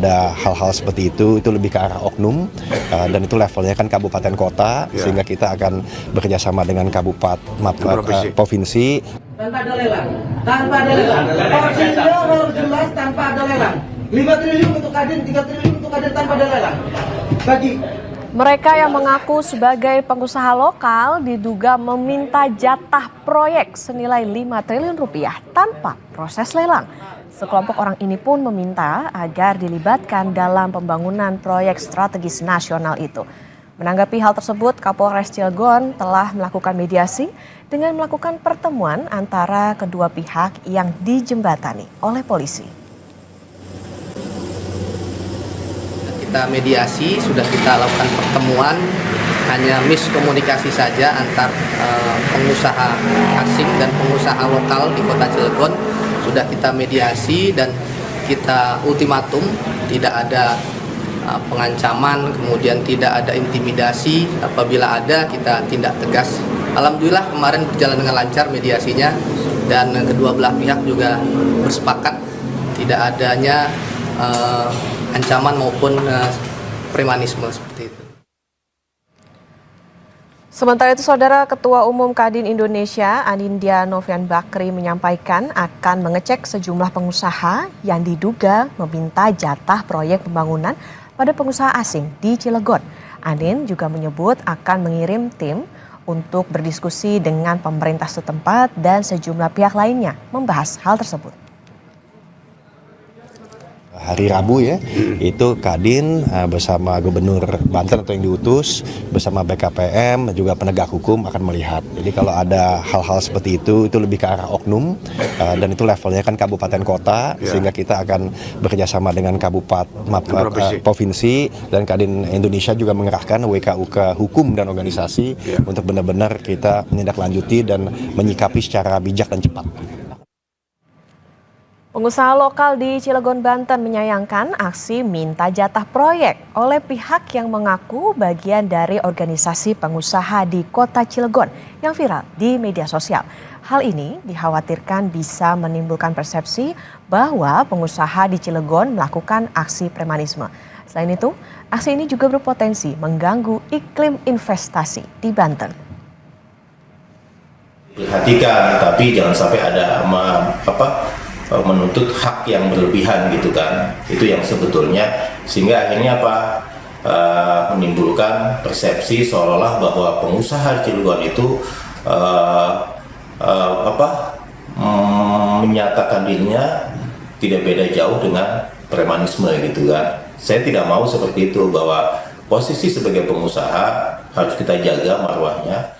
ada hal-hal seperti itu lebih ke arah oknum, dan itu levelnya kan kabupaten kota, sehingga kita akan bekerjasama dengan provinsi. Tanpa ada lelang, porsinya harus jelas tanpa ada lelang. 5 triliun untuk Kadin, 3 triliun untuk Kadin tanpa ada lelang. Mereka yang mengaku sebagai pengusaha lokal diduga meminta jatah proyek senilai 5 triliun rupiah tanpa proses lelang. Sekelompok orang ini pun meminta agar dilibatkan dalam pembangunan proyek strategis nasional itu. Menanggapi hal tersebut, Kapolres Cilegon telah melakukan mediasi dengan melakukan pertemuan antara kedua pihak yang dijembatani oleh polisi. Kita mediasi, sudah kita lakukan pertemuan, hanya miskomunikasi saja antar pengusaha asing dan pengusaha lokal di Kota Cilegon. Sudah kita mediasi dan kita ultimatum, tidak ada pengancaman, kemudian tidak ada intimidasi. Apabila ada, kita tindak tegas. Alhamdulillah kemarin berjalan dengan lancar mediasinya, dan kedua belah pihak juga bersepakat tidak adanya ancaman maupun premanisme seperti itu. Sementara itu, Saudara, Ketua Umum Kadin Indonesia, Anindya Novian Bakri, menyampaikan akan mengecek sejumlah pengusaha yang diduga meminta jatah proyek pembangunan pada pengusaha asing di Cilegon. Anin juga menyebut akan mengirim tim untuk berdiskusi dengan pemerintah setempat dan sejumlah pihak lainnya membahas hal tersebut. Hari Rabu itu Kadin bersama Gubernur Banten atau yang diutus bersama BKPM juga penegak hukum akan melihat. Jadi kalau ada hal-hal seperti itu lebih ke arah oknum, dan itu levelnya kan kabupaten kota, sehingga kita akan bekerjasama dengan provinsi, dan Kadin Indonesia juga mengerahkan WKUK hukum dan organisasi untuk benar-benar kita menindaklanjuti dan menyikapi secara bijak dan cepat. Pengusaha lokal di Cilegon, Banten menyayangkan aksi minta jatah proyek oleh pihak yang mengaku bagian dari organisasi pengusaha di Kota Cilegon yang viral di media sosial. Hal ini dikhawatirkan bisa menimbulkan persepsi bahwa pengusaha di Cilegon melakukan aksi premanisme. Selain itu, aksi ini juga berpotensi mengganggu iklim investasi di Banten. Perhatikan, tapi jangan sampai ada menuntut hak yang berlebihan gitu kan. Itu yang sebetulnya sehingga akhirnya menimbulkan persepsi seolah-olah bahwa pengusaha Cilegon itu menyatakan dirinya tidak beda jauh dengan premanisme gitu kan. Saya tidak mau seperti itu, bahwa posisi sebagai pengusaha harus kita jaga marwahnya.